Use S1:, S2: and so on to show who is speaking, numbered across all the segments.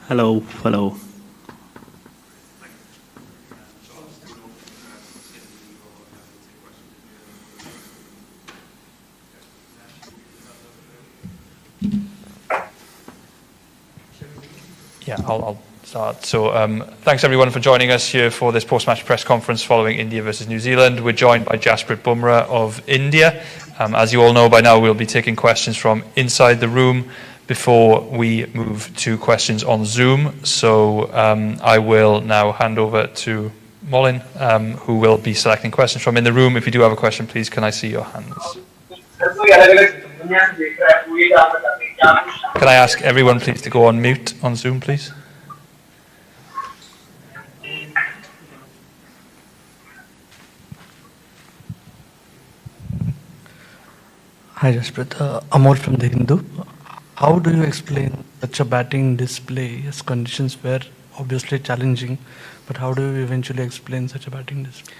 S1: Hello, hello.
S2: Yeah, I'll start. So thanks everyone for joining us here for this post-match press conference following India versus New Zealand. We're joined by Jaspreet Bumrah of India. As you all know by now, we'll be taking questions from inside the room before we move to questions on Zoom. So I will now hand over to Molin, who will be selecting questions from in the room. If you do have a question, please can I see your hands? Can I ask everyone please to go on mute on Zoom, please?
S3: Hi Jaspreet, Amol from the Hindu. How do you explain such a batting display as conditions were obviously challenging, but how do you eventually explain such a batting display?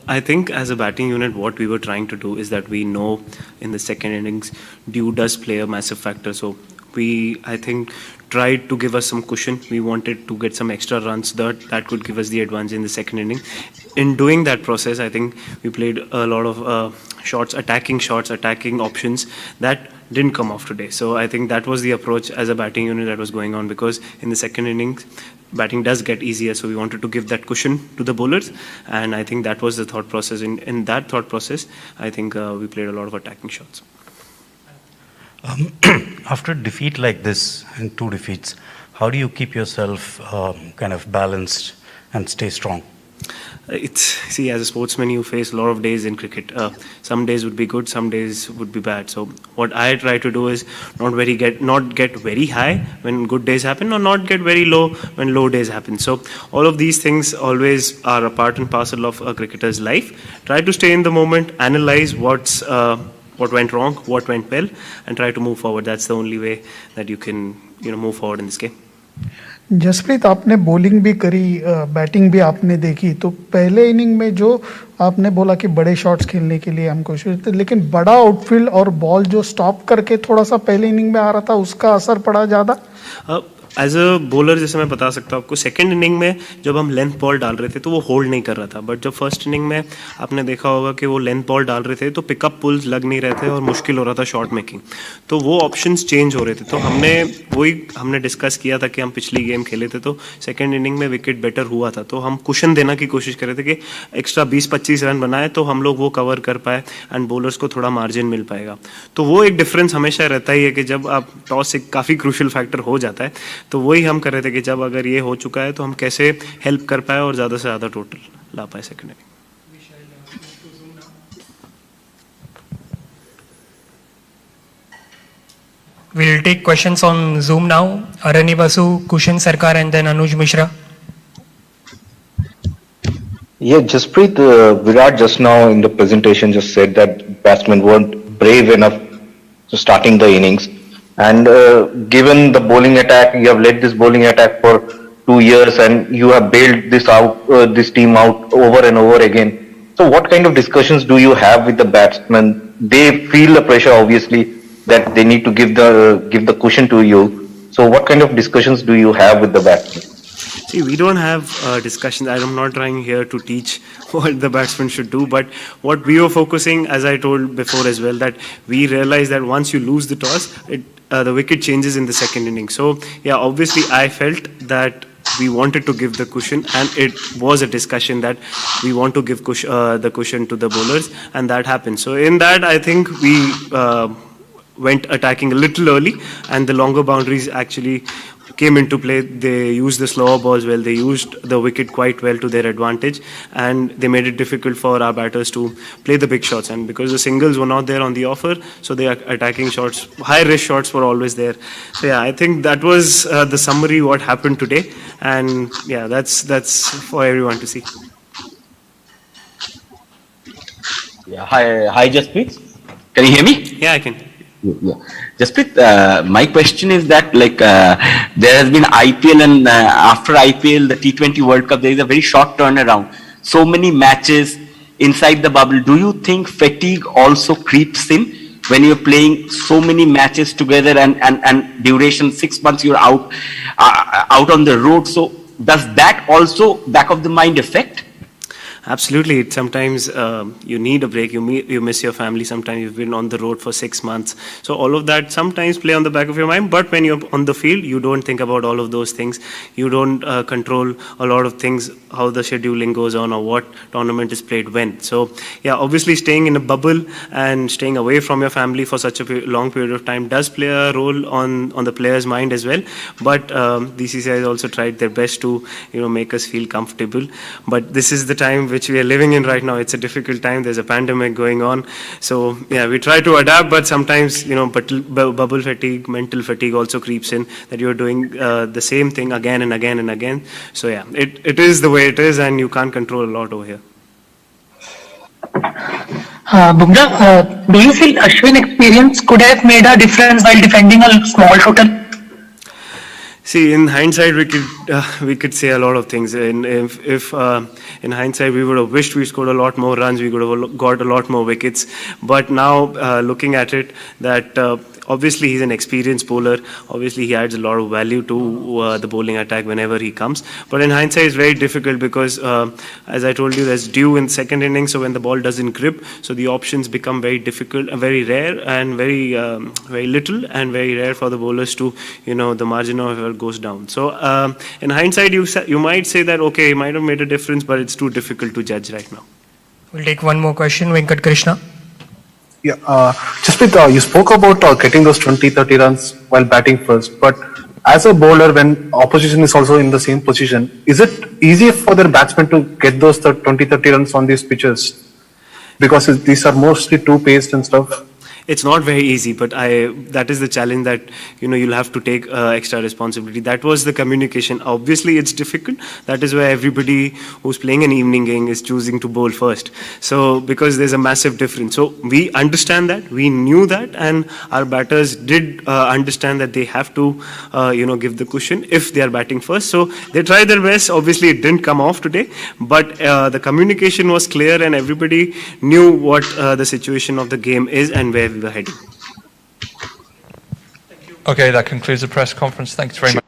S1: I think as a batting unit, what we were trying to do is that we know in the second innings, dew does play a massive factor. So we, I think, tried to give us some cushion. We wanted to get some extra runs that could give us the advantage in the second inning. In doing that process, I think we played a lot of shots, attacking options that didn't come off today. So I think that was the approach as a batting unit that was going on, because in the second innings, batting does get easier. So we wanted to give that cushion to the bowlers. And I think that was the thought process. In that thought process, I think we played a lot of attacking shots.
S4: After a defeat like this, and 2 defeats, how do you keep yourself kind of balanced and stay strong?
S1: See, as a sportsman, you face a lot of days in cricket. Some days would be good, some days would be bad. So what I try to do is not get very high when good days happen, or not get very low when low days happen. So all of these things always are a part and parcel of a cricketer's life. Try to stay in the moment, analyze what went wrong, what went well, and try to move forward. That's the only way that you can move forward in this game.
S5: Jasprit, आपने bowling भी करी, batting भी आपने देखी, तो पहले inning में जो आपने बोला कि बड़े शॉट्स खेलने के लिए हम कोशिश करते, लेकिन बड़ा आउटफील्ड और बॉल जो स्टॉप करके थोड़ा सा पहले इनिंग में आ रहा था, उसका असर पड़ा ज़्यादा?
S1: एज अ बॉलर जैसे मैं बता सकता हूँ आपको, सेकंड इनिंग में जब हम लेंथ बॉल डाल रहे थे तो वो होल्ड नहीं कर रहा था, बट जब फर्स्ट इनिंग में आपने देखा होगा कि वो लेंथ बॉल डाल रहे थे तो पिकअप पुल्स लग नहीं रहे थे और मुश्किल हो रहा था शॉट मेकिंग, तो वो ऑप्शंस चेंज हो रहे थे. तो हमने डिस्कस किया था कि हम पिछली गेम खेले थे तो सेकेंड इनिंग में विकेट बेटर हुआ था, तो हम कुशन देना की कोशिश कर रहे थे कि एक्स्ट्रा 20-25 रन बनाए तो हम लोग वो कवर कर पाए एंड बॉलर्स को थोड़ा मार्जिन मिल पाएगा. तो वो एक डिफरेंस हमेशा रहता ही है कि जब आप टॉस एक काफ़ी क्रूशल फैक्टर हो जाता है, तो वही हम कर रहे थे कि जब अगर ये हो चुका है तो हम कैसे हेल्प कर पाए और ज़्यादा से ज़्यादा टोटल ला पाए second inning.
S6: We'll take questions on Zoom now. Arani Basu, Kushan Sarkar, and then Anuj Mishra.
S7: Yeah, Jaspreet, Virat just now in the presentation just said that batsmen weren't brave enough to starting the innings. And given the bowling attack, you have led this bowling attack for 2 years and you have bailed this team out over and over again. So what kind of discussions do you have with the batsmen? They feel the pressure, obviously, that they need to give the cushion to you. So what kind of discussions do you have with the batsmen?
S1: See, we don't have discussions. I'm not trying here to teach what the batsman should do, but what we were focusing, as I told before as well, that we realized that once you lose the toss, the wicket changes in the second inning. So yeah, obviously I felt that we wanted to give the cushion, and it was a discussion that we want to give the cushion to the bowlers, and that happened. So in that, I think we went attacking a little early, and the longer boundaries actually came into play. They used the slower balls well, they used the wicket quite well to their advantage, and they made it difficult for our batters to play the big shots. And because the singles were not there on the offer, so the attacking shots, high risk shots were always there. So yeah, I think that was the summary what happened today, and yeah, that's for everyone to see.
S8: Yeah, hi Jaspreet, can you hear me?
S1: Yeah, I can.
S8: Yeah. Jaspreet, my question is that there has been IPL, and after IPL, the T20 World Cup, there is a very short turnaround. So many matches inside the bubble. Do you think fatigue also creeps in when you're playing so many matches together and duration 6 months you're out on the road. So does that also back of the mind affect?
S1: Absolutely. Sometimes you need a break. You miss your family. Sometimes you've been on the road for 6 months. So all of that sometimes play on the back of your mind. But when you're on the field, you don't think about all of those things. You don't control a lot of things, how the scheduling goes on or what tournament is played when. So yeah, obviously staying in a bubble and staying away from your family for such a long period of time does play a role on the player's mind as well. But DCCI has also tried their best to make us feel comfortable. But this is the time which we are living in right now. It's a difficult time. There's a pandemic going on. So yeah, we try to adapt, but sometimes bubble fatigue, mental fatigue also creeps in, that you're doing the same thing again and again and again. So yeah, it is the way it is, and you can't control a lot over here.
S9: Bumrah, do you feel Ashwin's experience could have made a difference while defending a small total?
S1: See, in hindsight, we could say a lot of things. If in hindsight we would have wished we scored a lot more runs, we could have got a lot more wickets. But now, looking at it, that obviously he's an experienced bowler. Obviously, he adds a lot of value to the bowling attack whenever he comes. But in hindsight, it's very difficult because, as I told you, there's dew in second innings. So when the ball doesn't grip, so the options become very difficult, very rare, and very little, and very rare for the bowlers to, the margin of error goes down. So in hindsight, you might say that okay, he might have made a difference, but it's too difficult to judge right now.
S6: We'll take one more question, Venkat Krishna.
S10: Yeah, Jaspreet, you spoke about getting those 20-30 runs while batting first, but as a bowler, when opposition is also in the same position, is it easy for their batsmen to get those 20-30 runs on these pitches? Because these are mostly two-paced and stuff.
S1: It's not very easy, but that is the challenge that you'll have to take extra responsibility. That was the communication. Obviously, it's difficult. That is why everybody who's playing an evening game is choosing to bowl first. So because there's a massive difference. So we understand that, we knew that, and our batters did understand that they have to give the cushion if they are batting first. So they tried their best. Obviously, it didn't come off today, but the communication was clear, and everybody knew what the situation of the game is and where we were heading.
S2: Okay, that concludes the press conference. Thanks very much.